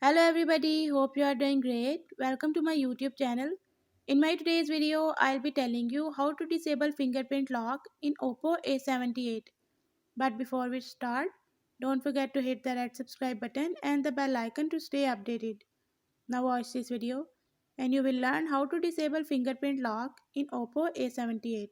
Hello everybody, hope you are doing great. Welcome to my YouTube channel. In my today's video, I'll be telling you how to disable fingerprint lock in OPPO A78. But before we start, don't forget to hit the red subscribe button and the bell icon to stay updated. Now watch this video and you will learn how to disable fingerprint lock in OPPO A78.